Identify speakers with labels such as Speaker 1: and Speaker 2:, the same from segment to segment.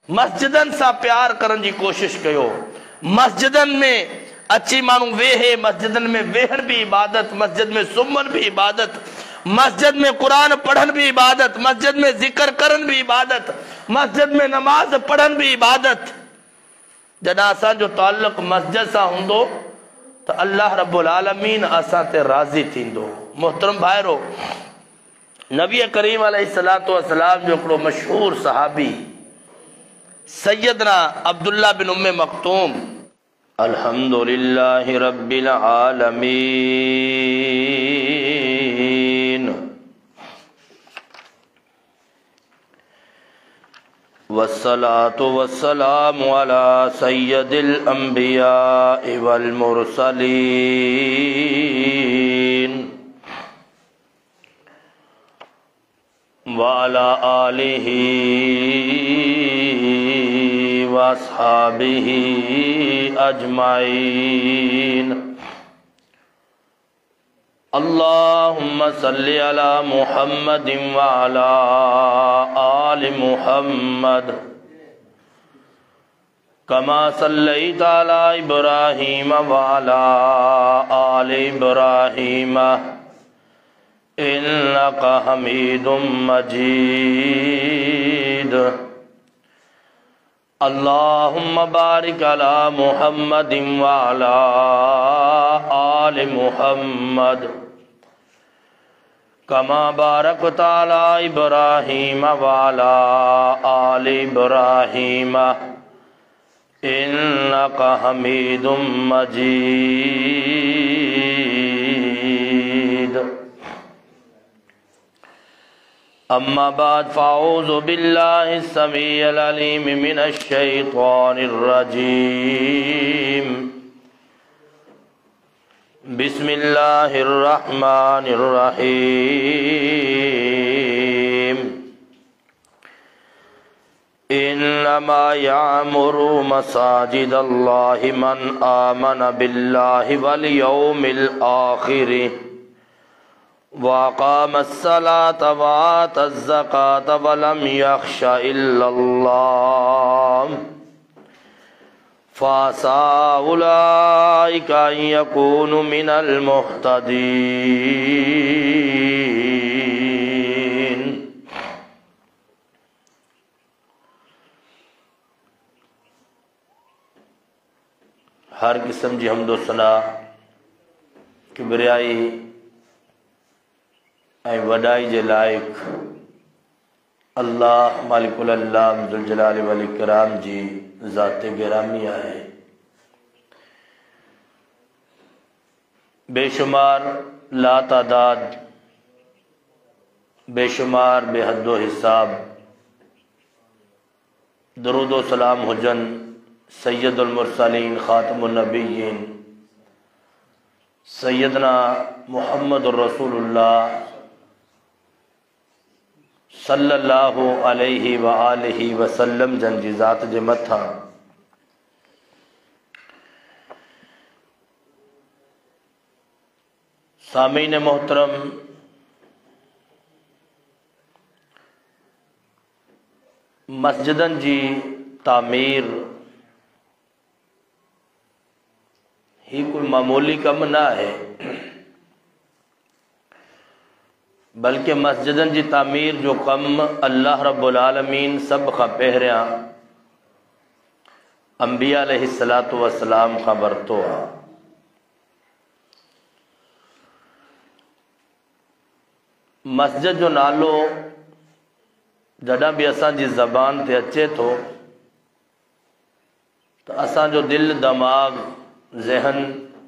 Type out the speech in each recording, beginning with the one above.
Speaker 1: मस्जिदन सां प्यार करण जी कोशिश कयो। मस्जिदन में अची मानू वेहे, मस्जिदन में वेहण भी इबादत, मस्जिद में सुमन भी इबादत, मस्जिद में कुरान पढ़न भी इबादत, मस्जिद में जिक्र करन भी इबादत, मस्जिद में नमाज पढ़न भी इबादत। जॾहिं असांजो ताल्लुक़ मस्जिद सां हूंदो तो अल्लाह रब्बुल आलमीन असां ते राज़ी थींदो। मोहतरम भाइरो, नबी करीम अलैहिस्सलातु वस्सलाम जो हिकिड़ो मशहूर सहाबी सैयदना अब्दुल्ला बिन उम्मे मक्तूम, अल्हम्दुलिल्लाहि रब्बिल आलमीन वस्सलातु वस्सलामु अला सय्यदिल अंबिया वल मुरसलीन व अला आलिहि व अस्हाबिहि अजमाइन। अल्लाहुम्मा सल्लि अला मुहम्मदिन व अला आलि मुहम्मद कमा सल्लैता अला इब्राहीम व अला आलि इब्राहीम इन्नका हमीदुम मजीद। अल्लाहुम्मा बारिक अला मुहम्मदिन व अला आलि मुहम्मद कमा बारकता अला इब्राहीम व अला आलि इब्राहीम इन्नका हमीदुम मजीद। अम्मा बाद फ़अऊज़ु बिल्लाहि अस्समीइल अलीम मिनश शैतानिर रजीम। बिस्मिल्लाहिर रहमानिर रहीम। इन्नमा यामुरु मसाजिदल्लाहि मन आमन बिल्लाहि वल यौमिल आखिर वक़ामस्सलात वआतज़्ज़कात वलम यख़्शा इल्लल्लाह फ़असा उलाइका अन यकूनु मिनल मुहतदीन। हर किस्म जी हम्दो सना किबरियाई ऐं वॾाई जे लाइक़ अल्लाह मालिकुल अल्लाह ज़ुल जलाल वल इकराम जी ज़ात गिरामी आहे। बेशुमार लातादाद बेशुमार बेहदो हिसाब दरूदो सलाम हुजन सैयदुल मुरसलीन ख़ातमुन नबिय्यीन सैयदना मुहम्मदुर रसूलुल्लाह सल्लल्लाहु अलैहि व आलिहि वसल्लम जन जी ज़ात जे मथा सामीन मोहतरम, मस्जिदन जी तामीर ही कोई मामूली कम ना है, बल्कि मस्जिदन जी तामीर जो कम अल्लाह रब्बुल आलमीन सब खां पहिरियां अंबिया अलैहिस्सलातु वस्सलाम खां वरितो आहे। मस्जिद जो नालो जॾहिं बि असांजी ज़बान ते अचे थो त असांजो दिल दिमाग़ ज़हन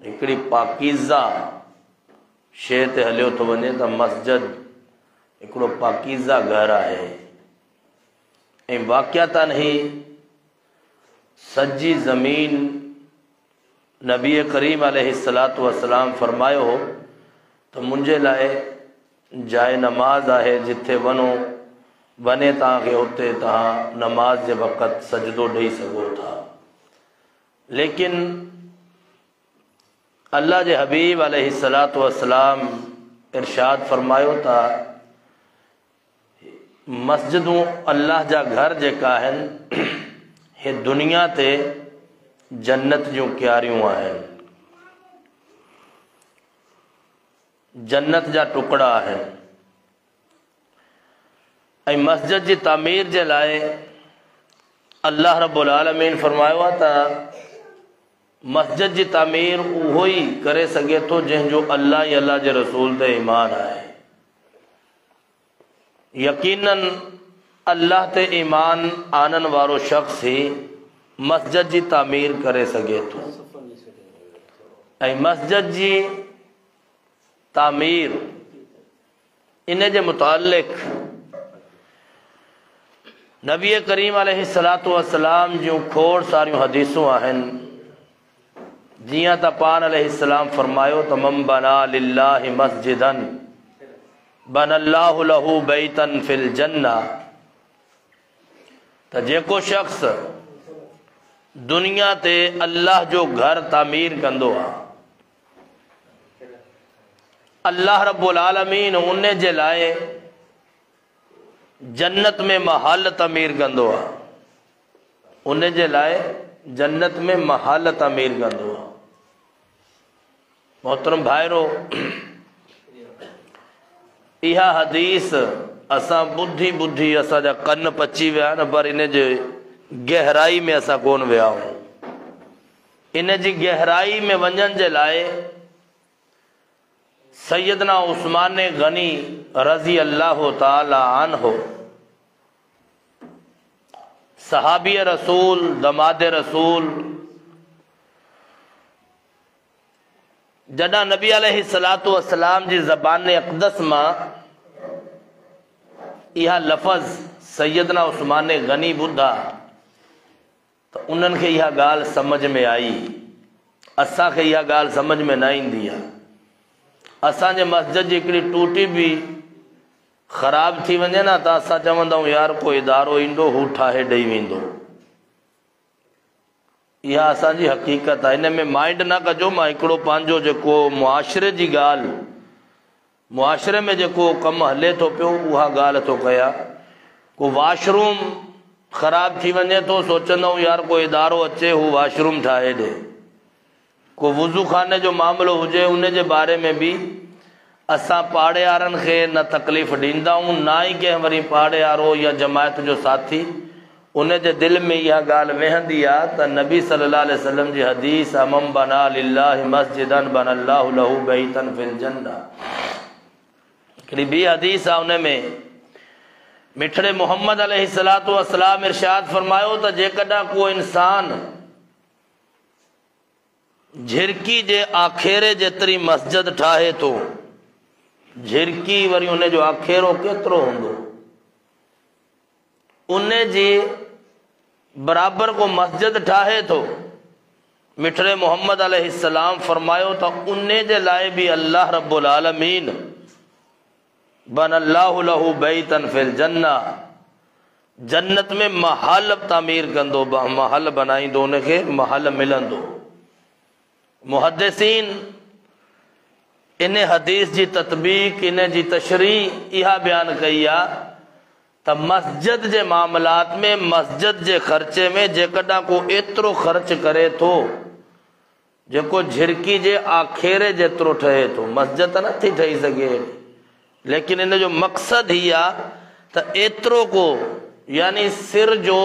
Speaker 1: हिकिड़ी पाकीज़ा शइ ते हलियो थो वञे त मस्जिद हिकिड़ो पाकीज़ा घर आहे। ऐं वाक़िअतन ई सॼी ज़मीन नबी करीम अलैहिस्सलातु वस्सलाम फरमायो हो त मुंहिंजे लाइ जाइ नमाज आहे, जिथे वञे तव्हांखे उते तव्हां नमाज जे वक़्तु सजदो ॾेई सघो था। लेकिन अल्लाह जे हबीब अलैहिस्सलातु वस्सलाम इरशाद फरमायो था मस्जिदूं अल्लाह जा घर जेका आहिनि हे दुनिया ते जन्नत जूं क्यारियूं आहिनि, जन्नत जा टुकड़ा आहिनि। ऐं मस्जिद जी तामीर जे लाइ अल्लाह रब्बुल आलमीन फरमायो आहे त मस्जिद जी तामीर उहो ई करे सघे थो जंहिंजो अल्लाह ऐं अल्लाह जे रसूल ते ईमान आहे। यकीनन अल्लाह ते ईमान आणण वारो शख्स ही मस्जिद जी तामीर करे सघे थो। ऐं मस्जिद जी तामीर इन जे मुतालिक़ नबी करीम अलैहिस्सलातु वस्सलाम जूं खोड़ सारियूं हदीसूं आहिनि। जियां त पान अलैहिस्सलाम फरमायो त मम बना लिल्लाहि मस्जिदन बनल्लाहु लहू बैतन फिल जन्ना, त जेको शख्स दुनिया ते अल्लाह जो घर तामीर कंदो आहे, अल्लाह रब्बुल आलमीन उन जे लाइ जन्नत में महल तामीर कंदो आहे, उन जे लाइ जन्नत में महल तामीर कंदो आहे। मोहतरम भाइरो, इहा हदीस असां ॿुधी ॿुधी असांजा कन पची विया न, पर इन जे गहराई में असां कोन विया आहियूं। इन जी गहराई में वञण जे लाइ सैयदना उस्मान गनी रज़ी अल्लाह ताला अन्हो, सहाबी रसूल, दमाद रसूल, जॾहिं नबी अलैहिस्सलातु वस्सलाम जी ज़बान अक़दस मां इहा लफ़ज़ सैयदना उस्मान गनी ॿुधा त उन्हनि खे इहा ॻाल्हि सम्झ में आई। असांखे इहा ॻाल्हि सम्झ में न ईंदी आहे। असांजे मस्जिद जी हिकिड़ी टूटी बि ख़राब थी वञे न त असां चवंदा आहियूं यार को इदारो ईंदो हू ठाहे ॾेई वेंदो। इहा असांजी हक़ीक़त आहे। इन में माइंड न कजो। मां हिकिड़ो पंहिंजो जेको मुआशिरे जी ॻाल्हि, मुआशिरे में जेको कमु हले थो पियो उहा ॻाल्हि थो कयां। को वाशरूम ख़राब थी वञे थो, सोचंदा आहियूं यार को इदारो अचे हू वाशरूम ठाहे ॾे। को वुज़ू खाने जो मामिलो हुजे, उन जे बारे में बि असां पाड़े वारनि खे न तकलीफ़ ॾींदा आहियूं, ना ई कंहिं वरी पाड़े वारो या जमायत जो साथी उन जे दिलि में इहा ॻाल्हि वेहंदी आहे त नबी सल्लल्लाहु अलैहि वसल्लम जी हदीस मम बना लिल्लाहि मस्जिदन बनल्लाहु लहू बैतन फिल जन्ना। हिकिड़ी ॿी हदीस आहे, उन में मिठड़े मोहम्मद अलैहिस्सलातु वस्सलाम इरशाद फरमायो त जेकॾहिं को इंसान झिरकी जे आखेरे जेतिरी मस्जिद ठाहे थो, झिरकी वरी उन जो आखेरो केतिरो हूंदो, उन जी बराबर को मस्जिद ठाहे थो, मिठड़े मोहम्मद अलैहिस्सलाम फरमायो त उन जे लाइ बि अल्लाह रब्बुल आलमीन बनल्लाहु लहू बैतन फिल जन्ना, जन्नत में महल तामीर कंदो, महल बनाईंदो, उनखे महल मिलंदो। मुहद्दिसीन इन हदीस जी तत्बीक, इन जी तशरीह इहा बयान कई आहे त मस्जिद जे मामलात में, मस्जिद जे ख़र्चे में जेकॾहिं को एतिरो ख़र्च करे थो जेको झिरकी जे आखेरे जेतिरो ठहे थो, मस्जिद त नथी ठही सघे, लेकिन इन जो मक़सदु ही आहे त एतिरो को यानी सिर जो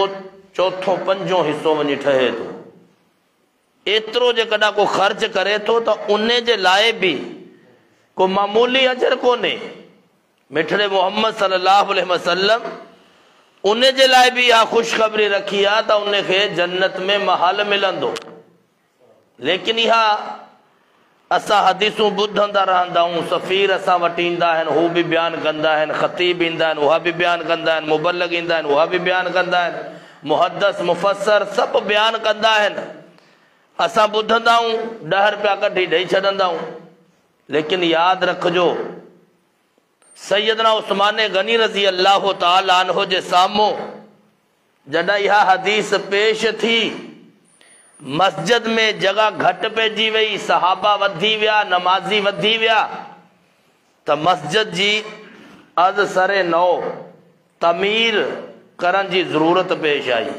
Speaker 1: चौथों पंजों हिस्सो वञी ठहे थो, एतिरो जेकॾहिं को ख़र्च करे थो त उन जे लाइ बि को मामूली अजर कोन्हे। मिठड़े मोहम्मद सल्लल्लाहु अलैहि वसल्लम उन जे लाइ बि इहा ख़ुशख़बरी रखी आहे त उनखे जन्नत में महल मिलंदो। लेकिन इहा असां हदीसूं ॿुधंदा रहंदा आहियूं, सफ़ीर असां वटि ईंदा आहिनि, हू बि बयानु कंदा आहिनि, ख़तीब ईंदा आहिनि, उहा बि बयानु कंदा आहिनि, मुबल्लिग़ ईंदा आहिनि, उहा बि बयानु कंदा आहिनि, मुहद्दिस मुफ़स्सिर सभु बयानु कंदा आहिनि। असां ॿुधंदा आहियूं, 10 रुपया कढी ॾेई छॾंदा आहियूं। लेकिन यादि रखिजो, सैयदना उस्मान गनी रज़ी अल्लाह ताला अन्हो जे साम्हूं जॾहिं इहा हदीस पेश थी, मस्जिद में जगह घटि पइजी वई, सहाबा वधी विया, नमाज़ी वधी विया, त मस्जिद जी अज़ सरे नौ तमीर करण जी ज़रूरत पेश आई।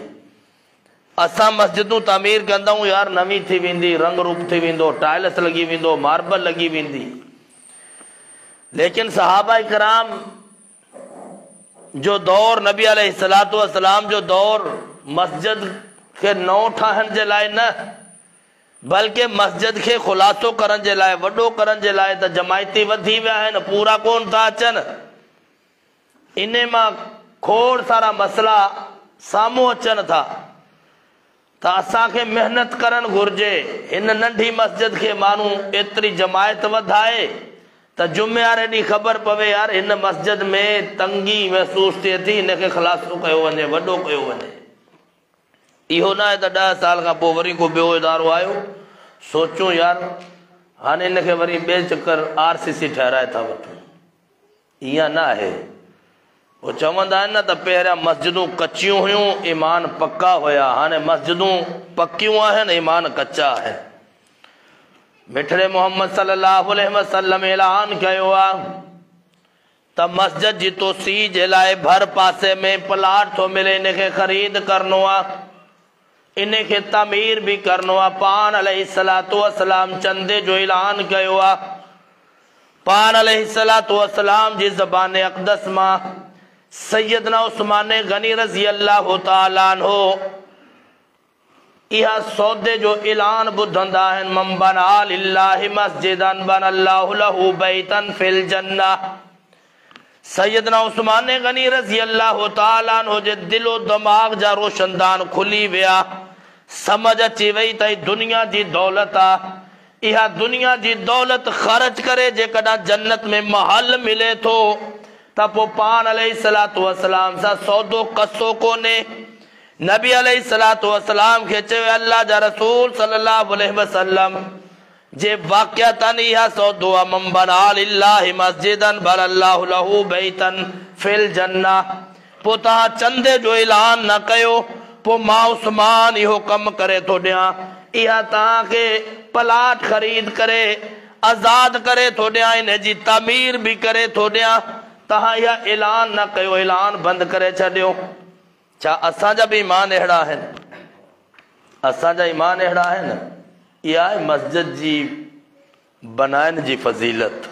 Speaker 1: असां मस्जिदूं तामीर कंदाऊं यार, नवी थी वेंदी, रंग रूप थी वेंदो, टाइल्स लगी वेंदो, मार्बल लगी वेंदी। लेकिन सहाबा कराम जो दौर, नबी अलैहिस्सलातु वस्सलाम जो दौर, मस्जिद के नओं ठाहिण जे लाइ न, बल्कि मस्जिद के खुलासो करण जे लाइ, वॾो करण जे लाइ त जमायती वधी विया आहिनि, पूरा कोन था अचनि। इन मां खोड़ सारा मसला साम्हूं अचनि था, त असांखे मेहनत करणु घुर्जे। इन नंढी मस्जिद के माण्हू एतिरी जमायत वधाए त जुमेवार ॾींहुं ख़बर पवे यार हिन मस्जिद में तंगी महसूस थिए थी, हिनखे ख़लासो कयो वञे, वॾो कयो वञे। इहो न आहे त 10 साल खां पोइ वरी को ॿियो इदारो आयो, सोचूं यार हाणे हिनखे वरी ॿिए चकर RCC ठहिराए था वठूं। ईअं न आहे। वो चवंदा आहिनि न त पहिरियां मस्जिदूं कचियूं हुयूं, ईमान पक्का हुया, हाणे मस्जिदूं पक्कियूं आहिनि, ईमान कच्चा आहिनि। मिठड़े मोहम्मद सल्लल्लाहु अलैहि वसल्लम ऐलान कयो आहे त मस्जिद जी तोसी जे लाइ भर पासे में प्लाट थो मिले, इनखे ख़रीद करणो आहे, इनखे तामीर भी करणो आहे। पान अलैहिस्सलातु वस्सलाम चंदे जो ऐलान कयो आहे। पान अलैहिस्सलातु वस्सलाम जी ज़बान अक़दस मां सैयदना उस्मान गनी रज़ी अल्लाह तआला अन्हु इहा सौदे जो ऐलान ॿुधंदा आहिनि। मन बना लिल्लाहि मस्जिदन बनल्लाहु लहू बैतन फिल जन्नह। सैयदना उस्मान गनी रज़ी अल्लाह तआला अन्हु जे दिलो दिमाग़ जा रोशनदान खुली विया, समझ अची वई त दुनिया जी दौलत आहे, इहा दुनिया जी दौलत ख़र्च करे जेकॾहिं जन्नत में महल मिले थो त पोइ पान अलैहिस्सलातु वस्सलाम सां सौदो कस्तो कोन्हे। नबी अलैहिस्सलातु वस्सलाम खे चयो अल्लाह जा रसूल सल्लल्लाहु अलैहि वसल्लम जे वाक़िअतन इहा सौदो आहे। मन बना लिल्लाहि मस्जिदन बनल्लाहु लहू बैतन फिल जन्नह। पोइ तव्हां चंदे जो ऐलान न कयो, पोइ मां उस्मान इहो कमु करे थो ॾियां, इहा तव्हांखे प्लाट ख़रीद करे आज़ाद करे थो ॾियां, इन जी तामीर भी करे थो ॾियां। तव्हां इहा ऐलान न कयो, ऐलान बंदि करे छॾियो। छा असांजा भी ईमान अहिड़ा आहिनि? असांजा ईमान अहिड़ा आहिनि? इहा आहे मस्जिद जी बनाइण जी फज़ीलत।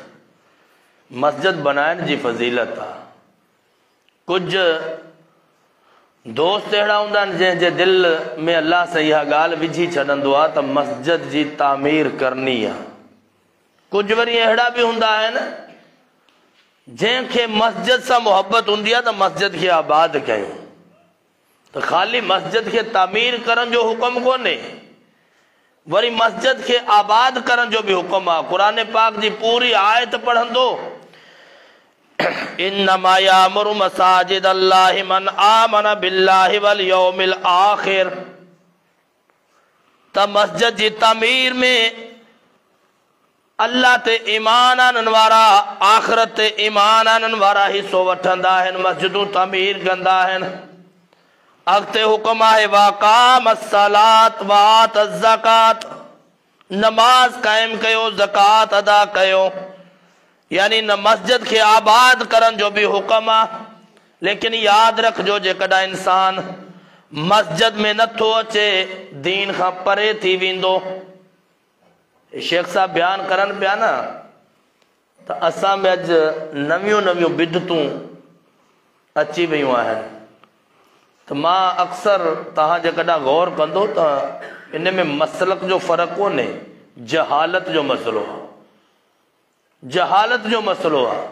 Speaker 1: मस्जिद बनाइण जी फज़ीलत आहे। कुझु दोस्त अहिड़ा हूंदा आहिनि जंहिंजे दिलि में अल्लाह सां इहा ॻाल्हि विझी छॾंदो आहे त मस्जिद जी तामीर करणी आहे। कुझु वरी अहिड़ा बि हूंदा आहिनि जंहिंखे मस्जिद सां मुहबत हूंदी आहे त मस्जिद खे आबाद कयूं। त ख़ाली मस्जिद खे तामीर करण जो हुकुम कोन्हे, वरी मस्जिद के आबाद करण जो भी हुक्म आहे। कुरान पाक जी पूरी आयत पढ़ंदो, इन्नमा यामुरु मसाजिद अल्लाहि मन आमन बिल्लाहि वल यौमिल आखिर। त मस्जिद जी तामीर में अल्लाह ते ईमान आणण वारा, आखिरत ते ईमान आणण वारा हिस्सो वठंदा आहिनि, मस्जिदूं तामीर कंदा आहिनि। अॻिते हुकुम आहे वाक़ाम सलात वात ज़कात, नमाज कायम कयो, ज़कात अदा कयो। यानी न मस्जिद के आबाद करण जो भी हुकुम आहे। लेकिन याद रखजो जेकॾहिं इंसान मस्जिद में नथो अचे, दीन खां परे थी वेंदो। शेख साहब बयान करन पिया न त असां में अॼु नवियूं नवियूं बिदतूं अची वियूं आहिनि। त मां अक्सर तव्हां जेकॾहिं गौर कंदो त इन में मसलक जो फ़र्क़ु कोन्हे, जहालत जो मसलो आहे। जहालत जो मसलो आहे।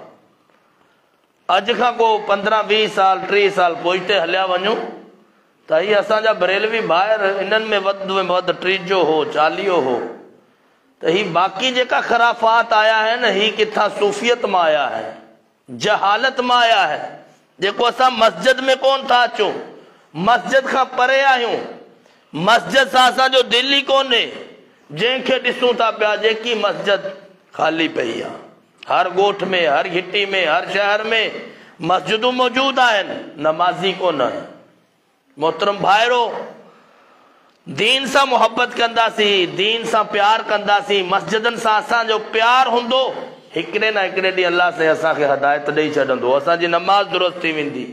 Speaker 1: अॼु खां को 15-20 साल 30 साल पोइते हलिया वञूं त हीअ असांजा बरेलवी ॿाहिरि इन्हनि में वधि में वधि 30 हो 40 हो। त ही बाक़ी जेका ख़राफ़ात आया आहिनि ही किथां सूफ़ियत मां आया आहिनि, जहालत मां आया आहिनि, जेको असां मस्जिद में कोन था अचूं, मस्जिद खां परे आहियूं। मस्जिद सां असांजो दिलि ई कोन्हे। जंहिंखे ॾिसूं था पिया जेकी मस्जिद ख़ाली पई आहे। हर ॻोठ में, हर घिटी में, हर शहर में मस्जिदूं मौजूद आहिनि, नमाज़ी कोन आहिनि। मोहतरम भाइरो, दीन सां मुहबत कंदासीं, दीन सां प्यार कंदासीं, मस्जिदनि सां असांजो प्यार हूंदो, हिकिड़े न हिकिड़े ॾींहुं अल्लाह से असांखे हिदायत ॾेई छॾंदो। असांजी नमाज़ दुरुस्त थी वेंदी,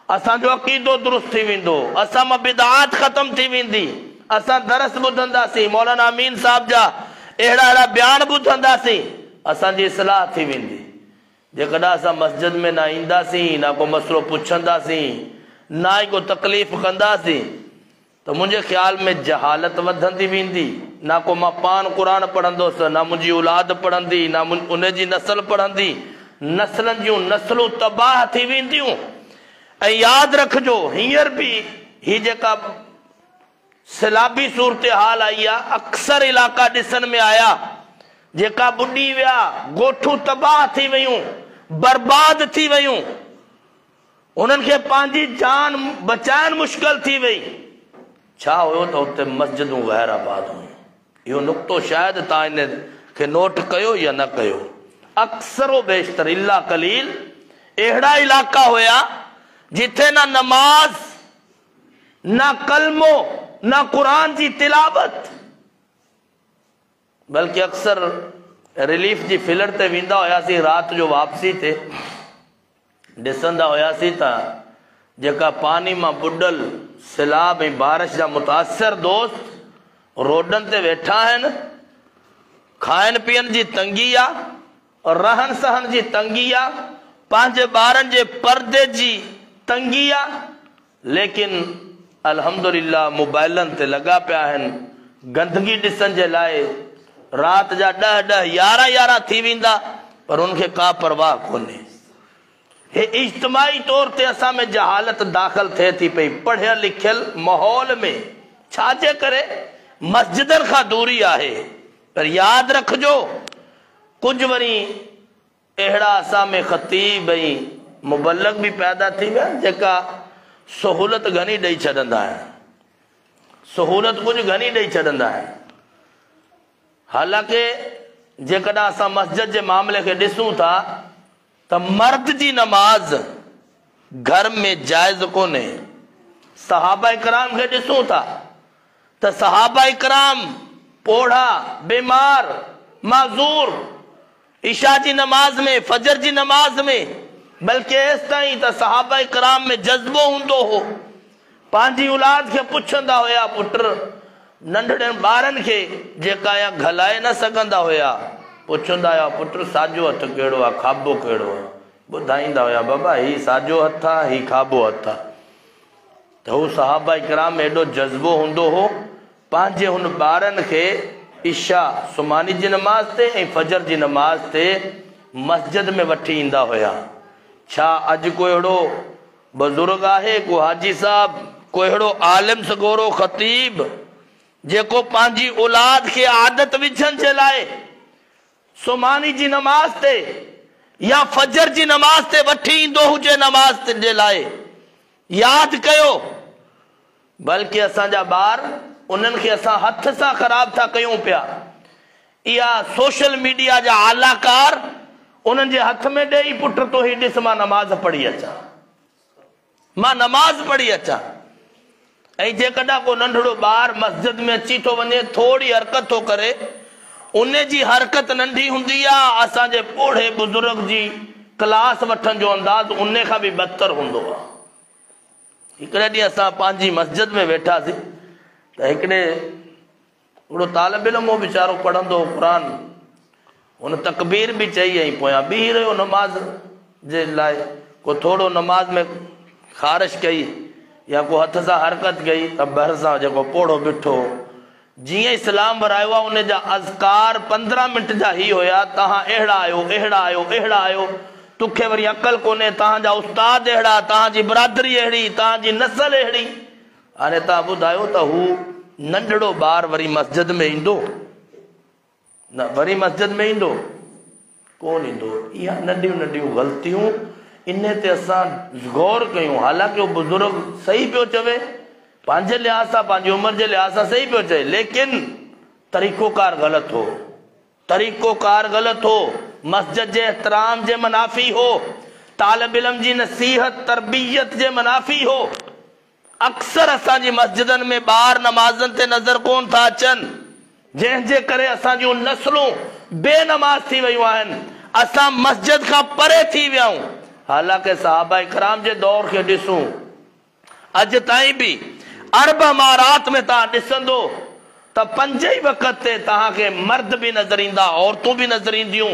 Speaker 1: असांजो अक़ीदो दुरुस्त थी वेंदो, असां मां बिदआत ख़त्म थी वेंदी, असां दरस ॿुधंदासीं, मौलाना अमीन साहब जा अहिड़ा अहिड़ा बयान ॿुधंदासीं, असांजी इस्लाह थी वेंदी। जेकॾहिं असां मस्जिद में न ईंदासीं, ना को मसलो पुछंदासीं, ना ई को तकलीफ़ कंदासीं, तो मुझे ख्याल में जहालत वधंदी वेंदी। ना को मां पान कुरान पढ़ंदुसि, ना मुंहिंजी औलाद पढ़ंदी, ना उन जी नस्ल पढ़ंदी, नस्लनि जूं नस्लूं तबाह थी वेंदियूं। ऐं यादि रखिजो, हींअर बि ही जेका सैलाबी सूरत हाल आई आहे, अक्सर इलाका ॾिसण में आया, जेका बुॾी विया, ॻोठूं तबाह थी वयूं, बर्बाद थी वयूं, उन्हनि खे पंहिंजी जान बचाइण मुश्किल थी वई। छा हुयो त उते मस्जिदूं गैर आबाद हुयूं। इहो नुक़्तो शायदि तव्हां इन खे नोट कयो या न कयो। अक्सरो बेशतर इल्ला कलील अहिड़ा इलाका हुया जिथे ना नमाज, ना कलमो, ना कुरान जी तिलावत, बल्कि अक्सर रिलीफ जी फिलर ते वेंदा हुआसीं, रात जो वापसी थे ॾिसंदा हुआसीं त जेका पानी मां बुॾल सैलाब ऐं बारिश जा मुतासिर दोस्त रोडनि ते वेठा आहिनि। खाइण पीअण जी तंगी आहे, रहन सहन जी तंगी आहे, पंहिंजे ॿारनि जे पर्दे जी तंगी आहे, लेकिन अल्हम्दुलिल्लाह मोबाइलनि ते लॻा पिया आहिनि गंदगी ॾिसण जे लाइ। रात जा 10-10, 11-11 थी वेंदा, पर उनखे का परवाह कोन्हे। हे इज्तिमाई तौर ते असां में जहालत दाख़िल थिए थी पई पढ़ियल लिखियल माहौल में। छाजे करे? मस्जिदनि खां दूरी आहे। पर यादि रखिजो, कुझु वरी अहिड़ा असां में ख़तीब ऐं मुबल्लिग़ बि पैदा थी विया जेका सहूलत घणी ॾेई छॾंदा आहिनि, सहूलत कुझु घणी ॾेई छॾंदा आहिनि। हालांकि जेकॾहिं असां मस्जिद जे मामले खे ॾिसूं था त मर्द जी नमाज घर में जाइज़ कोन्हे। सहाबा इकराम खे ॾिसूं था त सहाबा इकराम पोढ़ा, बीमार, माज़ूर, इशा जी नमाज में, फजर जी नमाज में, बल्कि एसि ताईं त सहाबा इकराम में जज़्बो हूंदो हो, पंहिंजी औलाद खे पुछंदा हुया, पुट नंढड़े ॿारनि खे जेका या घलाए न सघंदा हुया, पुछंदा हुया, पुट साॼो हथु कहिड़ो आहे, खाॿो कहिड़ो आहे, ॿुधाईंदा हुया, बाबा ही साॼो हथु आहे, ही खाॿो हथु आहे। त हू सहाबा इकराम में एॾो जज़्बो हूंदो हो, पंहिंजे हुन ॿारनि खे इशा सुमानी जी नमाज ते ऐं फजर जी नमाज ते मस्जिद में वठी ईंदा हुया। छा अॼु को अहिड़ो बुज़ुर्ग आहे, को हाजी साहब, को अहिड़ो आलिम सगोरो ख़तीब जेको पंहिंजी औलाद खे आदत विझण जे लाइ सुमानी जी नमाज ते या फजर जी नमाज ते वठी ईंदो हुजे नमाज जे लाइ? यादि कयो, बल्कि असांजा ॿार उन्हनि खे असां हथ सां ख़राब था कयूं पिया। इहा सोशल मीडिया जा आलाकार उन्हनि जे हथ में ॾेई, पुट तो ही ॾिस मां नमाज पढ़ी अचां, मां नमाज पढ़ी अचां। ऐं जेकॾहिं को नंढड़ो ॿार मस्जिद में अची थो वञे, थोरी हरकत थो करे, उन जी हरकत नंढी हूंदी आहे, असांजे ॿुढ़े बुज़ुर्ग जी क्लास वठण जो अंदाज़ उन खां बि बदतर हूंदो आहे। हिकिड़े ॾींहुं असां पंहिंजी मस्जिद में वेठासीं त हिकिड़े हिकिड़ो तालिब इल्म हो, वीचारो पढ़ंदो क़ुरान, हुन तकबीर बि चई ऐं पोयां बीही रहियो नमाज जे लाइ। को थोरो नमाज में ख़ारिश कई या को हथ सां हरकत कई त भर सां जेको पोड़ो बीठो। जीअं इस्लाम वरायो आहे उन जा अज़कार 15 मिंट जा ही हुया, तव्हां अहिड़ा आहियो, अहिड़ा आहियो, अहिड़ा आहियो, तोखे वरी अकल कोन्हे, तव्हांजा उस्ताद अहिड़ा, तव्हांजी बिरादरी अहिड़ी, तव्हांजी नस्ल अहिड़ी। हाणे तव्हां ॿुधायो त हू नंढड़ो ॿार वरी मस्जिद में ईंदो? न, वरी मस्जिद में ईंदो कोन ईंदो। इहा नंढियूं नंढियूं ग़लतियूं, इन ते असां गौर कयूं। हालांकि उहो बुज़ुर्ग सही पियो चवे, पंहिंजे लिहाज़ सां, पंहिंजी उमिरि जे लिहाज़ सां सही पियो चए, लेकिन तरीक़ोकार ग़लति हो, तरीक़ोकार ग़लति हो, मस्जिद जे एहतराम जे मुनाफ़ी हो, तालिब इल्म जी नसीहत तरबियत जे मुनाफ़ी हो। अक्सर असांजी मस्जिदनि में ॿार नमाज़नि ते नज़र कोन था अचनि, जंहिंजे करे असां जूं नस्लूं बेनमाज़ थी वयूं आहिनि। असां मस्जिद खां परे थी विया आहियूं। हालांकि सहाबा इकराम जे दौर के ॾिसूं अज ताईं भी अरब अमारात में तव्हां ॾिसंदो त 5 ही वक़्त ते तव्हांखे मर्द भी नज़र ईंदा, औरतूं भी नज़र ईंदियूं,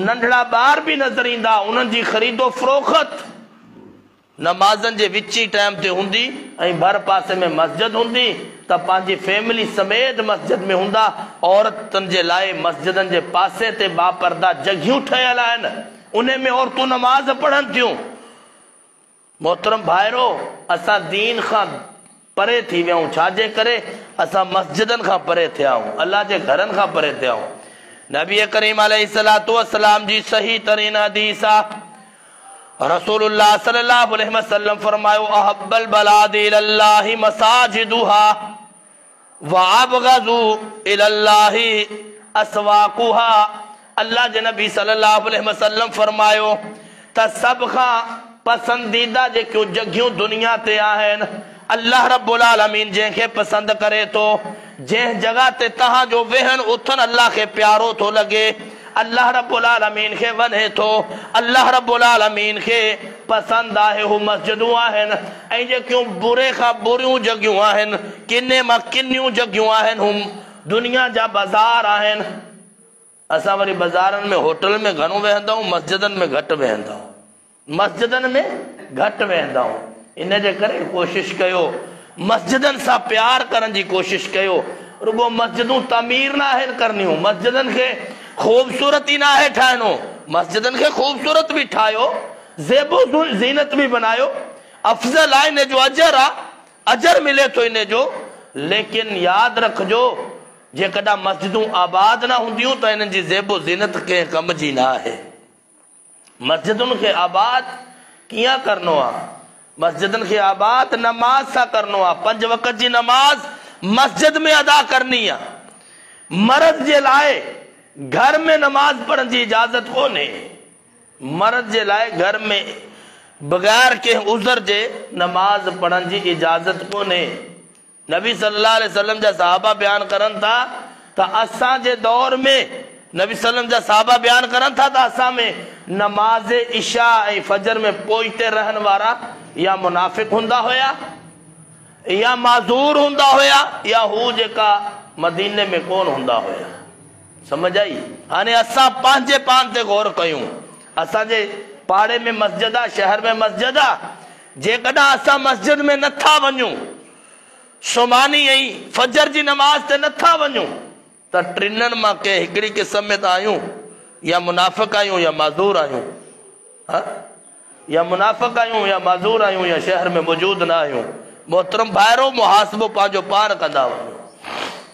Speaker 1: नंढड़ा ॿार भी नज़र ईंदा। उन्हनि जी ख़रीदो फ़रोख़्त नमाज़नि जे विची टाइम ते हूंदी ऐं भर पासे में मस्जिद हूंदी त पंहिंजी फैमिली समेत मस्जिद में हूंदा। औरतुनि जे लाइ मस्जिदनि जे पासे ते बापर्दा जॻहियूं ठहियल आहिनि, उन में औरतूं नमाज़ पढ़नि थियूं। मोहतरम भाइरो, असां दीन खां परे थी विया आहियूं। छाजे करे? असां मस्जिदनि खां परे थिया आहियूं, अल्लाह जे घरनि खां परे थिया आहियूं। नबी करीम अलैहिस्सलातु वस्सलाम जी सही तरीन हदीस आहे, रसूलुल्लाह सल्लल्लाहु अलैहि वसल्लम फरमायो अहब्बल बलादि इलल्लाहि मसाजिदुहा व अबगज़ु इलल्लाहि अस्वाकुहा। अल्लाह जे नबी सल्लल्लाहु अलैहि वसल्लम फरमायो त सब खां पसंदीदा जेकियूं जॻहियूं दुनिया ते आहिनि, अल्लाह रब्बुल आलमीन जंहिंखे पसंद करे थो, जंहिं जगह ते तहां जो वेहन उथन अल्लाह के प्यारो थो लगे, अल्लाह रब्बुल आलमीन के वणे थो, अल्लाह रब्बुल आलमीन के पसंद आहे, हू मस्जिदूं आहिनि। ऐं जेकियूं बुरे खां बुरियूं जॻहियूं आहिनि, किने मां किनियूं जॻहियूं आहिनि, हू दुनिया जा बाज़ार आहिनि। असां वरी बाज़ारनि में होटल में घणो वेहंदा आहियूं, मस्जिदनि में घटि वेहंदा आहियूं, मस्जिदनि में घटि वेहंदा आहियूं। इन जे करे कोशिश कयो, मस्जिदनि सां प्यार करण जी कोशिश कयो। रुगो मस्जिदूं तामीर ना आहिनि करनियूं, मस्जिदनि खे खूबसूरती ना आहे ठाहिणो, मस्जिदनि खे खूबसूरत भी ठाहियो, ज़ेबो ज़ीनत भी बनायो, अफ़ज़ल आहे, इन जो अजर आहे, अजर मिले थो इन जो। लेकिन यादि रखिजो, जेकॾहिं मस्जिदूं आबाद न हूंदियूं त इन्हनि जी ज़ेबो ज़ीनत कंहिं कम जी न आहे। मस्जिदुनि खे आबाद कीअं करणो आहे? मस्जिदनि खे आबाद नमाज सां करणो आहे। 5 वक़्त जी नमाज मस्जिद में अदा करनी आहे। मर्द जे लाइ घर में नमाज पढ़ण जी इजाज़त कोन्हे। मर्द जे लाइ घर में बगैर कंहिं उज़र जे नमाज पढ़ण जी इजाज़त कोन्हे। नबी सल्लल्लाहु अलैहि वसल्लम जा सहाबा बयान करनि था त असां जे दौर में, नबी सल्लम जा सहाबा बयान करनि था त असां में नमाज इशा ऐं फजर में पोइते रहण वारा या मुनाफिक हुंदा हुया, या माज़ूर हुंदा हुया, या हू जेका मदीने में कोन हुंदा हुया। समझ आई? हाणे असां पंहिंजे पान ते गौर कयूं। असांजे पाड़े में मस्जिद आहे, शहर में मस्जिद आहे, जेकॾहिं असां मस्जिद में नथा वञूं, सुमानी ऐं फजर जी नमाज ते नथा वञूं, त टिननि मां कंहिं हिकिड़ी क़िस्म में त आहियूं, या मुनाफ़िक आहियूं या माज़ूर आहियूं। या मुनाफ़िक आहियूं या माज़ूर आहियूं, या शहर में मौजूद न आहियूं। मोहतरम भाइरो, मुहासिबो पंहिंजो पाण कंदा वञो।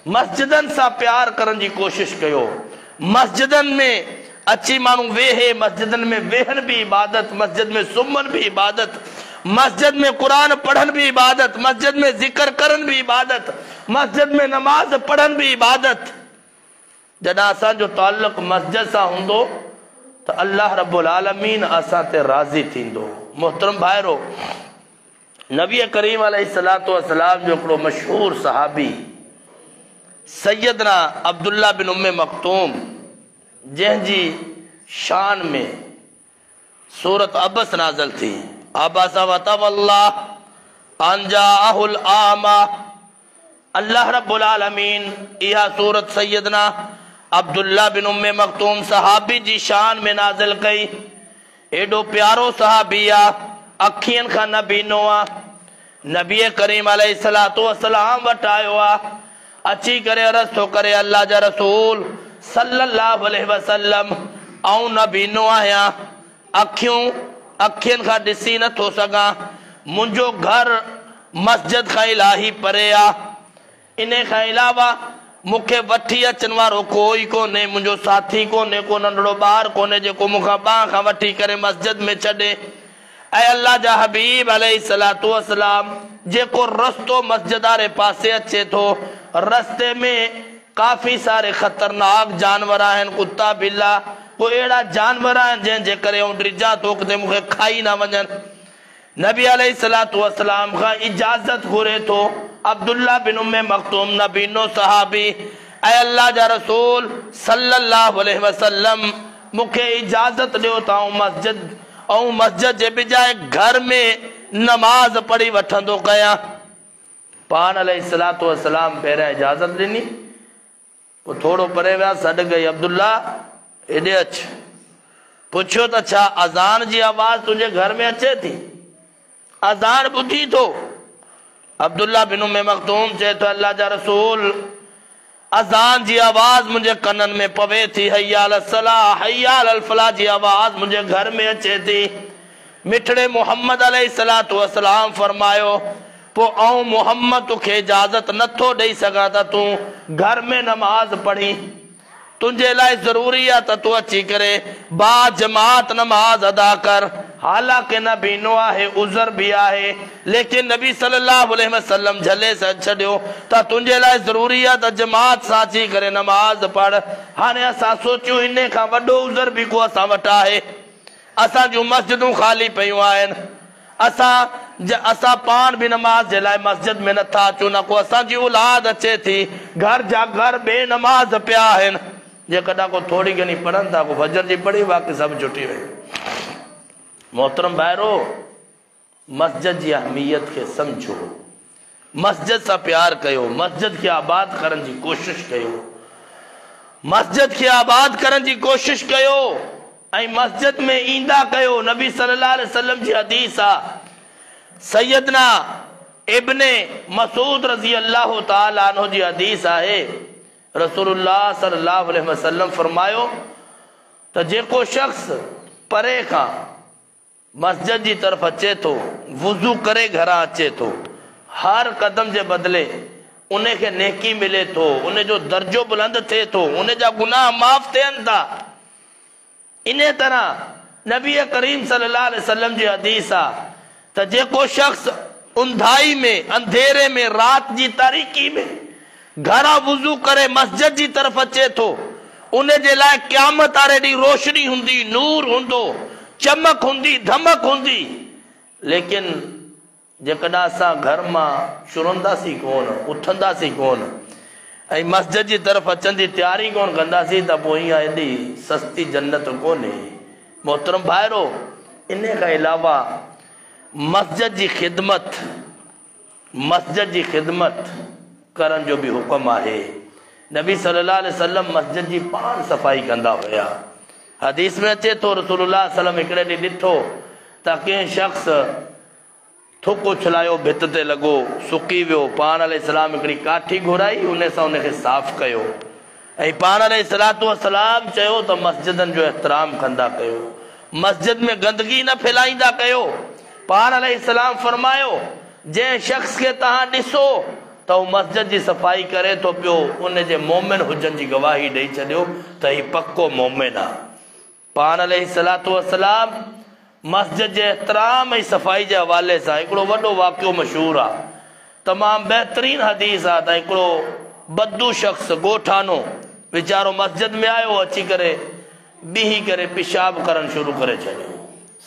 Speaker 1: मस्जिदनि सां प्यार करण जी कोशिश कयो। मस्जिदनि में अची माण्हू वेहे, मस्जिदनि में वेहण भी इबादत, मस्जिद में सुम्हण भी इबादत, मस्जिद में कुरान पढ़न भी इबादत, मस्जिद में जिक्र करन भी इबादत, मस्जिद में नमाज पढ़न भी इबादत। जॾहिं असांजो ताल्लुक़ मस्जिद सां हूंदो त अल्लाह रब्बुल आलमीन असां ते राज़ी थींदो। मोहतरम भाइरो, नबी करीम अलैहिस्सलातु वस्सलाम जो हिकिड़ो मशहूर सहाबी सैयदना अब्दुल्ला बिन उम्मे मक्तूम, जंहिंजी शान में सूरत अबस नाज़िल थी, अबसा वतवल्ला अन जाअहुल आमा। अल्लाह रब्बुल आलमीन इहा सूरत सैयदना अब्दुल्ला बिन उम्मे मक्तूम सहाबी जी शान में नाज़िल कई। एडो प्यारो सहाबी आ, अखियन खां न बीनो आ। नबी करीम अलैहिस्सलातु वस्सलाम वटि आयो आ, अची करे अर्ज़ थो करे, अल्लाह जा रसूल सल्लल्लाहु अलैहि वसल्लम, आऊं न बीनो आहियां, अखियन खां ॾिसी नथो सघां, मुंहिंजो घर मस्जिद खां इलाही परे आ, इन खां अलावा मूंखे वठी अचण वारो कोई कोन्हे, मुंहिंजो साथी कोन्हे, को नंढड़ो ॿार कोन्हे जेको मूंखां ॿाह खां वठी करे मस्जिद में छॾे। ऐं अल्लाह जा हबीब अलैहिस्सलातु वस्सलाम, जेको रस्तो मस्जिद वारे पासे अचे थो, रस्ते में काफ़ी सारे ख़तरनाक जानवर आहिनि, कुत्ता बिल्ला, को अहिड़ा जानवर आहिनि जंहिंजे करे आउं डिॼा थो किथे मूंखे खाई न वञनि। नबी अलैहिस्सलातु वस्सलाम खां इजाज़त घुरे थो अब्दुल्ला बिन उम्मे मक्तूम, नबीनो सहाबी, ऐं अल्लाह जा रसूल सल्लल्लाहु अलैहि वसल्लम मूंखे इजाज़त ॾियो त आउं मस्जिद और मस्जिद जे बजाय घर में नमाज पढ़ी वठंदो कया। पान अलैहिस्सलातु वस्सलाम पहिरियां इजाज़त ॾिनी, पोइ थोरो परे विया, सॾ गई, अब्दुल्ला हेॾे अच। पुछियो त छा अज़ान जी आवाज़ तुंहिंजे घर में अचे थी? अज़ान ॿुधी थो? अब्दुल्ला बिन उम्मे मख्तूम चए थो, अल्लाह जा रसूल, अज़ान जी आवाज़ मुंहिंजे कननि में पवे थी, हय्या अल सलाह हय्या अल फलाह जी आवाज़ मुंहिंजे घर में अचे थी। मिठड़े मोहम्मद अलैहिस्सलातु वस्सलाम फरमायो, पोइ आऊं मोहम्मद तोखे इजाज़त नथो ॾेई सघां त तूं घर में नमाज पढ़ी। तुंहिंजे लाइ ज़रूरी आहे त तूं अची करे बा जमात नमाज अदा कर। हालांकि न बीनो आहे, उज़र भी आहे, लेकिन नबी सल्लल्लाहु अलैहि वसल्लम झले छॾियो त तुंहिंजे लाइ ज़रूरी आहे त जमात सां अची करे नमाज पढ़। हाणे असां सोचियूं इन खां वॾो उज़र भी को असां वटि आहे? असां जूं मस्जिदूं ख़ाली पयूं आहिनि, असां पाण भी नमाज जे लाइ मस्जिद में नथा अचूं, न को असांजी औलाद अचे थी, घर जा घर बेनमाज पिया आहिनि। जेकॾहिं को थोड़ी घणी पढ़नि था, को फजर जी पढ़ी, बाक़ी सभु छुटी वई। मोहतरम भाइरो, मस्जिद जी अहमियत के समझो, मस्जिद सां प्यार कयो, मस्जिद खे आबाद करण जी कोशिश कयो, मस्जिद खे आबाद करण जी कोशिश कयो ऐं मस्जिद में ईंदा कयो। नबी सल्लल्लाहु अलैहि वसल्लम जी हदीस आहे, सैयदना इब्ने मसूद रज़ी अल्लाह ताला अन्हु जी हदीस आहे, रसूलुल्लाह सल्लल्लाहु अलैहि वसल्लम फरमायो त जेको शख्स परे खां मस्जिद जी तरफ अचे थो, वुज़ू करे घरां अचे थो, हर कदम जे बदिले उन खे नेकी मिले थो, उन जो दर्जो बुलंद थिए थो, उन जा गुनाह माफ़ थियनि था। इन तरह नबी करीम सल्लल्लाहु अलैहि वसल्लम जी हदीस आहे त जेको शख्स उंधाई में, अंधेरे में, रात जी तारीकी में घरां वुज़ू करे मस्जिद जी तरफ अचे थो, उन जे लाइ क़यामत वारे ॾींहुं रोशनी हूंदी, नूर हूंदो, चमक हूंदी, धमक हूंदी। लेकिन जेकॾहिं असां घर मां शुरंदासीं कोन, उथंदासीं कोन ऐं मस्जिद जी तरफ अचण जी तयारी कोन कंदासीं, त पोइ हीअं एॾी सस्ती जन्नत कोन्हे। मोहतरम भाइरो, इन खां अलावा मस्जिद जी ख़िदमत करण जो भी हुक्म आहे। नबी सल्लल्लाहु अलैहि वसल्लम मस्जिद जी पाण सफ़ाई कंदा हुया। हदीस में अचे थो, रसूलुल्लाह सल्लल्लाहु अलैहि वसल्लम हिकिड़े ॾींहुं ॾिठो त कंहिं शख़्स थुक उछलायो, भित ते लॻो, सुकी वियो। पाण अलैहिस्सलाम हिकिड़ी काठी घुराई, उन सां उनखे साफ़ कयो ऐं पाण अलैहिस्सलातु वस्सलाम चयो त मस्जिदनि जो एहतराम कंदा कयो, मस्जिद में गंदगी न फैलाईंदा कयो। पाण अलैहिस्सलाम फरमायो, जंहिं शख़्स खे तव्हां ॾिसो त हू मस्जिद जी सफ़ाई करे थो पियो, उन जे मोमिन हुजनि जी गवाही ॾेई छॾियो त हीउ पको मोमिन आहे। पाण अलैहिस्सलातु वस्सलाम मस्जिद जे एहतराम ऐं सफ़ाई जे हवाले सां हिकिड़ो वॾो वाक़ियो मशहूरु आहे, तमामु बहितरीन हदीस आहे त हिकिड़ो बद्दू शख़्स, ॻोठानो वीचारो मस्जिद में आयो, अची करे बीही करे पेशाब करणु शुरू करे छॾियो।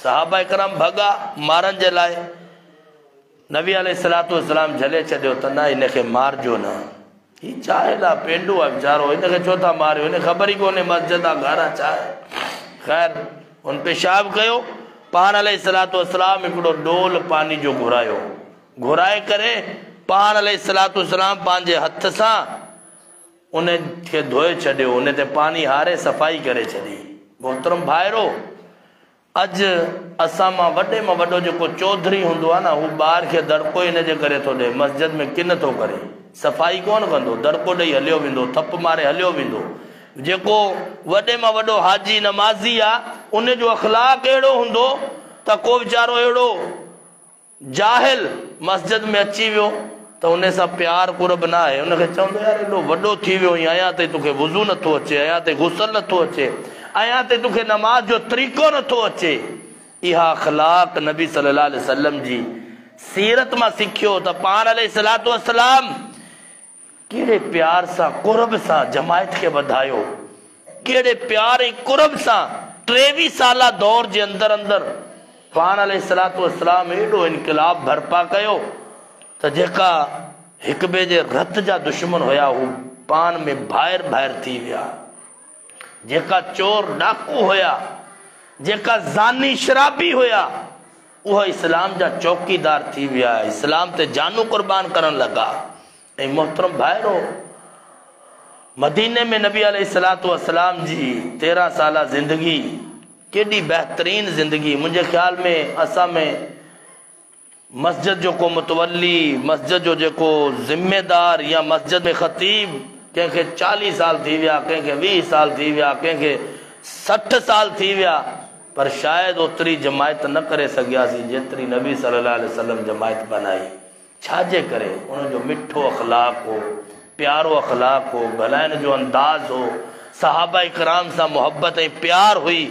Speaker 1: सहाबा इकराम भॻा मारण जे लाइ, नबी अलैहिस्सलातु वस्सलाम झले छॾियो त न, हिनखे मारजो न, हीउ चाहिल आहे, पेंडू आहे वीचारो, हिनखे छो था मारियो, हिन ख़बर ई कोन्हे मस्जिद आहे, घर आहे, छा आहे। ख़ैर हुन पेशाब कयो। पाण अलैहिस्सलातु वस्सलाम हिकिड़ो डोल पानी जो घुरायो, घुराए करे पाण अलैहिस्सलातु वस्सलाम पंहिंजे हथ सां उन खे धोए छॾियो, उन ते पानी हारे सफ़ाई करे छॾी। मोहतरम भाइरो, अॼु असां मां वॾो जेको चौधरी हूंदो आहे न, हू ॿार खे दड़को हिन जे करे थो ॾे, मस्जिद में किन थो करे, सफ़ाई कोन कंदो, दड़को ॾेई हलियो वेंदो, थप मारे हलियो वेंदो। जेको वॾे मां वॾो हाजी नमाज़ी आहे, उन जो अख़लाक अहिड़ो हूंदो त को वीचारो अहिड़ो जाहिल मस्जिद में अची वियो त उन सां प्यार कुरब न आहे, उनखे चवंदो यार एॾो वॾो थी वियो, अञा ताईं तोखे वुज़ू नथो अचे, अञा ताईं गुसल नथो अचे, अञा ताईं तोखे नमाज जो तरीक़ो नथो अचे। इहा अख़लाक नबी सल्लल्लाहु अलैहि वसल्लम जी सीरत मां सिखियो त पाण अलैहिस्सलातु वस्सलाम कहिड़े प्यार सां, कुरब सां जमायत खे वधायो, कहिड़े प्यार ऐं कुरब सां 23 साला दौर जे अंदर पाण अलैहिस्सलातु वस्सलाम एॾो इनकलाब बर्पा कयो त जेका हिक ॿिए जे रत जा दुश्मन हुया, हू पाण में भाइर थी विया। जेका चोर डाकू हुया, जेका ज़ानी शराबी हुया वह इस्लाम जा चौकीदार थी विया, इस्लाम ते जानू कुर्बान करन लगा। ऐं मोहतरम भाइरो, मदीने में नबी अलैहिस्सलातु वस्सलाम जी 13 साल ज़िंदगी केॾी बेहतरीन ज़िंदगी। मुझे ख्याल में असा में मस्जिद जो को मुतवली, मस्जिद जो जेको जिम्मेदार या मस्जिद में खतीब कंहिंखे 40 साल थी विया, कंहिंखे 20 साल थी विया, कंहिंखे 60 साल थी विया, पर शायद ओतरी जमायत न करे सघियासीं जेतरी नबी सल्लल्लाहु अलैहि वसल्लम जमायत बनाई। छाजे करे? उनजो मिठो अखलाक हो, प्यारो अखलाक हो, ॻाल्हाइण जो अंदाज़ हो, सहाबा इकराम सां मोहब्बत ऐं प्यार हुई।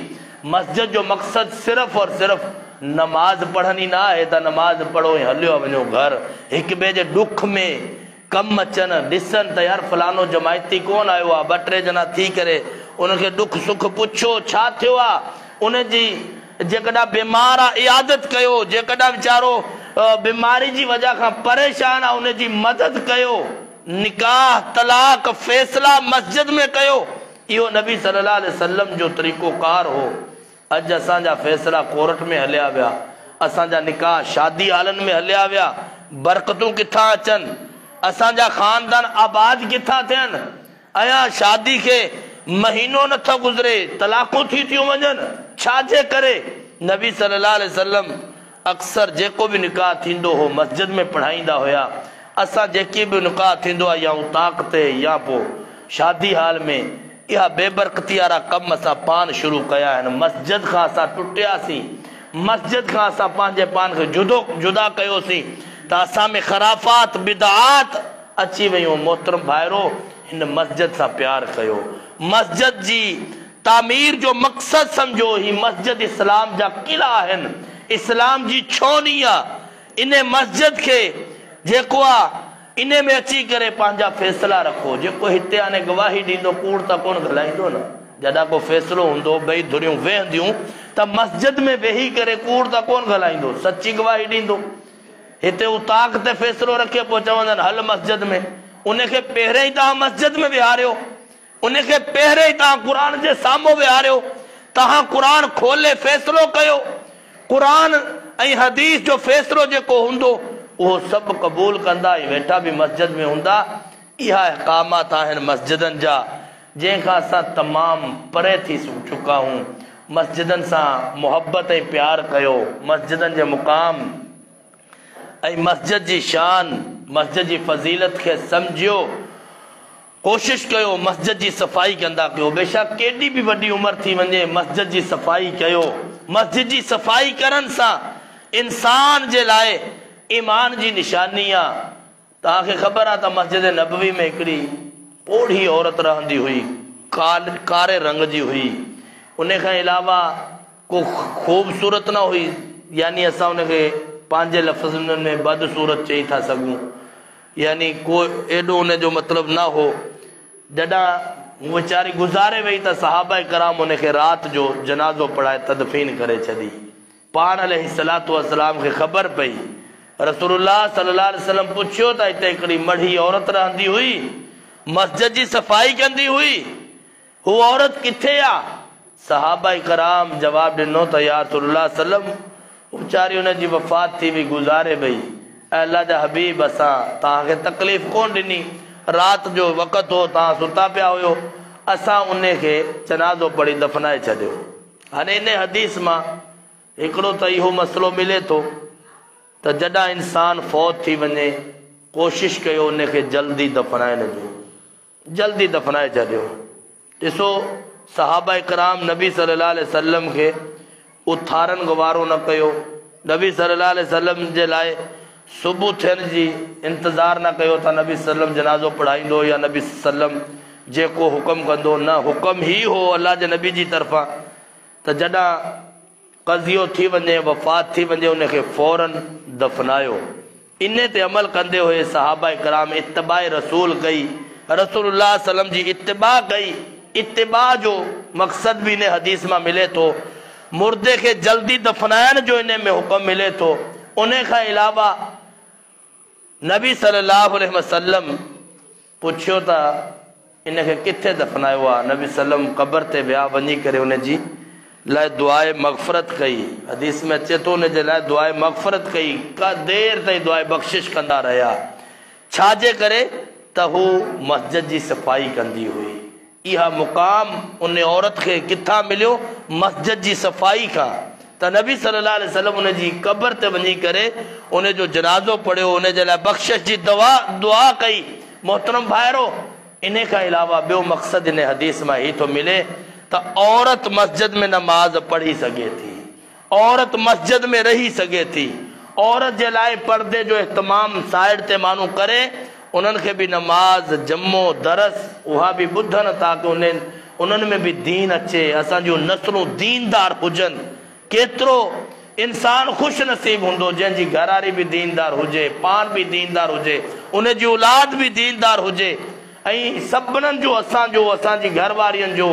Speaker 1: मस्जिद जो मकसद सिर्फ़ और सिर्फ़ नमाज पढ़नी ना है त नमाज पढ़ो ऐं हलियो वञो घर। हिक ॿिए जे दुख में कम अचनि, ॾिसनि त यार फलानो जमायती कोन आयो आहे, 2-3 ॼणा थी करे उनखे दुख सुख पुछो छा थियो आहे, उनजी जेकॾहिं बीमार आहे इयादत कयो, जेकॾहिं वीचारो बीमारी जी वजह खां परेशान आहे उनजी मदद कयो। निकाह तलाक फैसला मस्जिद में कयो। इहो नबी सल्लल्लाहु अलैहि वसल्लम जो तरीक़ोकार हो। अज असांजा फैसला कोर्ट में हलिया विया, असांजा निकाह शादी हालनि में हलिया विया, बरकतूं किथां अचनि, असांजा खानदान आबाद किथां थियनि। अया शादी के महीनो नथो गुज़रे, तलाक़ूं थी थियूं वञनि। छाजे करे? नबी सल्लल्लाहु अलैहि वसल्लम अक्सर जेको भी निकाह थींदो हो मस्जिद में पढ़ाईंदा हुया। असां जेकी भी निकाह थींदो आहे या उताक ते या पोइ शादी हाल में, इहा बेबरकती वारा कम असां पान शुरू कया आहिनि। मस्जिद खां असां टुटियासीं, मस्जिद खां असां पंहिंजे पान खे जुदा कयोसीं त असां में ख़राफ़ात बिदआत अची वियूं। मोहतरम भाइरो, हिन मस्जिद सां प्यार कयो। मस्जिद जी तामीर जो मक़सद समझो। ही मस्जिद इस्लाम जा किला आहिनि, इस्लाम जी छोनी आहे। इन मस्जिद के जेको आहे इन में अची करे पंहिंजा फैसला रखो। जेको हिते हाणे गवाही ॾींदो कूड़ त कोन ॻाल्हाईंदो न। जॾहिं को फैसलो हूंदो ॿई धुरियूं वेहंदियूं त मस्जिद में वेही करे कूड़ त कोन ॻाल्हाईंदो, सची गवाही ॾींदो। हिते उताक ते फैसलो रखे पोइ चवंदा हल मस्जिद में। उनखे पहिरें ई तव्हां मस्जिद में विहारियो, उनखे पहिरें ई तव्हां क़ुरान जे साम्हूं विहारियो। तव्हां क़ुरान खोले फैसलो कयो। क़ुरान ऐं हदीस जो फैसलो जेको हूंदो उहो सभु क़बूल कंदा, वेठा भी मस्जिद में हूंदा। इहा अहकामात आहिनि मस्जिदनि जा, जंहिंखां असां तमामु परे थी चुका हूं। मस्जिदनि सां मोहब्बत ऐं प्यार कयो। मस्जिदनि जे मुक़ाम ऐं मस्जिद जी शान, मस्जिद जी फज़ीलत खे सम्झियो। कोशिश कयो मस्जिद जी सफ़ाई कंदा कयो। बेशक केॾी भी वॾी उमिरि थी वञे, मस्जिद जी सफ़ाई कयो। मस्जिद जी सफ़ाई करण सां इंसान जे लाइ ईमान जी निशानी आहे। तव्हांखे ख़बर आहे त मस्जिद नबवी में हिकिड़ी पोढ़ी औरत रहंदी हुई, कारे रंग जी हुई। उन खां अलावा को ख़ूबसूरत न हुई, यानी असां उनखे पंहिंजे लफ़्ज़नि में बदसूरत चई था सघूं, यानी को एॾो उनजो मतिलबु न हो। जॾहिं वीचारी गुज़ारे वई त सहाबा कराम उनखे राति जो जनाज़ो पढ़ाए तदफ़ीन करे छॾी। पाण अलैहिस्सलातु वस्सलाम खे ख़बर पई। रसूलुल्लाह सल्लल्लाहु अलैहि वसल्लम पुछियो त हिते हिकिड़ी मढ़ी औरत रहंदी हुई, मस्जिद जी सफ़ाई कंदी हुई, हू औरत किथे आहे? सहाबा कराम जवाब ॾिनो त या रसूलुल्लाह सल्लम वीचारी उनजी वफ़ात थी वई, गुज़ारे वई। अल्लाह जा हबीब, असां तव्हांखे तकलीफ़ कोन ॾिनी, राति जो वक़्तु हो, तव्हां सुता पिया हुयो, असां उनखे जनाज़ो पढ़ी दफ़नाए छॾियो। हाणे इन हदीस मां हिकिड़ो त इहो मसइलो मिले थो त जॾहिं इंसान फौत थी वञे कोशिश कयो उनखे जल्दी दफ़नाइण जो, जल्दी दफ़नाए छॾियो। ॾिसो सहाबा इकराम नबी सल्लल्लाहु अलैहि वसल्लम खे उथारण गवारो न कयो। नबी सल्लल्लाहु अलैहि वसल्लम जे लाइ सुबुह थियण जी इंतज़ार न कयो त नबी सल्लम जनाज़ो पढ़ाईंदो या नबी सल्लम जेको हुक्म कंदो, न, हुक्म ही हो अल्लाह जे नबी जी तरफ़ां त जॾहिं कज़ियो थी वञे, वफ़ात थी वञे, उनखे फौरन दफ़नायो। इन ते अमल कंदे हुए सहाबा कराम इत्तिबाए रसूल कई, रसूलुल्लाह सल्लम जी इत्तिबा कई। इत्तिबा जो मक़सद भी इन हदीस में मिले तो, मुर्दे के जल्दी दफ़नाइण जो इन में हुक्म मिले तो। उन खां अलावा नबी सल्लल्लाहु अलैहि वसल्लम पुछियो त इनखे किथे दफ़नायो आहे? नबी सल्लम क़बर ते विया, वञी करे उनजी लाइ दुआए मग़फ़रत कई। हदीस में अचे थो उन जे लाइ दुआए मग़फ़रत कई, का देर ताईं दुआए बख़्शिश कंदा रहिया। छाजे करे त हू मस्जिद जी सफ़ाई कंदी हुई। इहा मुक़ाम उन औरत खे किथां मिलियो? मस्जिद जी सफ़ाई खां। त नबी सल्लल्लाहु अलैहि वसल्लम उन जी क़ब्र ते वञी करे उन जो जनाज़ो पढ़ियो, उन जे लाइ बख़्शिश जी दुआ कई। मोहतरम भाइरो, इन खां अलावा ॿियो मक़सद इन हदीस मां ही थो मिले त औरत मस्जिद में नमाज पढ़ी सघे थी, औरत मस्जिद में रही सघे थी। औरत जे लाइ पर्दे जो इहतमाम साइड ते माण्हू करे, उन्हनि खे बि नमाज जमो दरस उहा बि ॿुधनि ताकी उन्हनि में बि दीन अचे, असां जूं नस्लूं दीनदार हुजनि। केतिरो इंसान ख़ुशि नसीब हूंदो जंहिंजी घरवारी बि दीनदार हुजे, पान बि दीनदार हुजे, उन जी औलाद बि दीनदार हुजे, ऐं सभिनीनि जो असांजी घरवारियुनि जो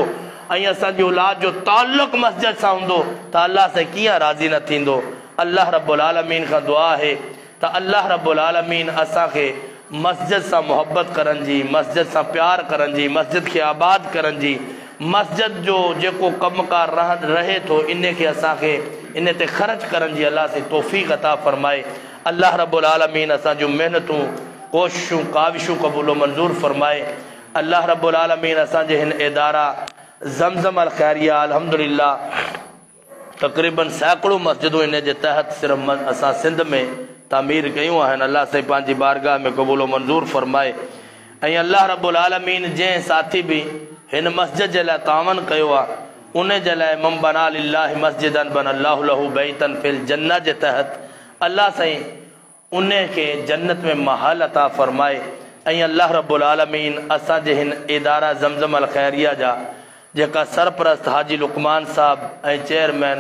Speaker 1: ऐं असांजी औलाद जो ताल्लुक़ मस्जिद सां हूंदो त अल्लाह सां कीअं राज़ी न थींदो। अल्लाह रब्बुल आलमीन खां दुआ आहे त अल्लाह रब्बुल आलमीन असांखे मस्जिद सां मोहब्बत करण जी, मस्जिद सां प्यार करण जी, मस्जिद खे आबाद करण जी, मस्जिद जो जेको कमकार रहे थो इन खे असांखे इन ते ख़र्च करण जी अल्लाह से तौफ़ीक़ अता फ़रमाए। अल्लाह रब्बुल आलमीन असां जूं महिनतूं कोशिशूं काविशूं क़बूल मंज़ूर फ़रमाए। अल्लाह रब्बुल आलमीन असांजे हिन इदारा ज़मज़म अल ख़ैरिया अल्हम्दुलिल्लाह तक़रीबन सैकड़ों मस्जिदूं इन जे तहत सिर्फ़ असां सिंध में तामीर कयूं आहिनि। अल्लाह से पंहिंजी बारगाह में क़बूल मंज़ूर फ़रमाए। ऐं अल्लाह रब्बुल आलमीन जंहिं साथी बि हिन मस्जिद जे लाइ तावन कयो आहे उन जे लाइ मम बना लिल्लाहि मस्जिदन बनल्लाहु लहू बैतन फिल जन्नत जे तहत अल्लाह साईं उन खे जन्नत में महल अता फ़रमाए। ऐं अल्लाह रब्बुल आलमीन असांजे हिन इदारा ज़मज़म अल ख़ैरिया जा जेका सरपरस्त हाजी लुकमान साहब ऐं चेयरमैन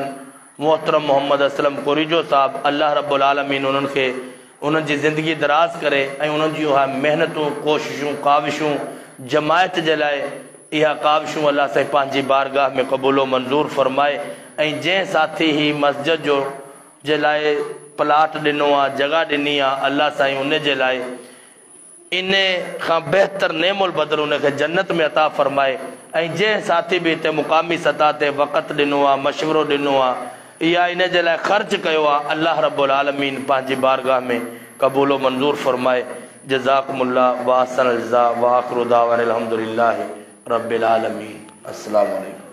Speaker 1: मोहतरम मोहम्मद असलम कुरिजो साहब, अल्लाह रब्बुल आलमीन उन्हनि खे उन्हनि जी ज़िंदगी दराज़ करे ऐं उन्हनि जूं हा महिनतूं कोशिशूं काविशूं जमायत जे लाइ इहा काविशूं अल्लाह साईं पंहिंजी बारगाह में क़बूल मंज़ूर फ़रमाए। ऐं जंहिं साथी ही मस्जिद जो जे लाइ प्लाट ॾिनो आहे, जॻह ॾिनी आहे, अल्लाह साईं उन जे लाइ इन खां बहितर नेमुल बदल उनखे जन्नत में अता फ़रमाए। ऐं जंहिं साथी बि हिते मुक़ामी सतह ते वक़्तु ॾिनो आहे, मशवरो ॾिनो आहे या इन जे लाइ ख़र्च कयो आहे, अल्लाह रब्बुल आलमीन पंहिंजी बारगाह में क़बूल मंज़ूर फ़रमाए। जज़ाकुमुल्लाह व अहसनल जज़ा व आख़िरु दावाना अल्हम्दुलिल्लाहि रब्बिल आलमीन। अस्सलामु अलैकुम।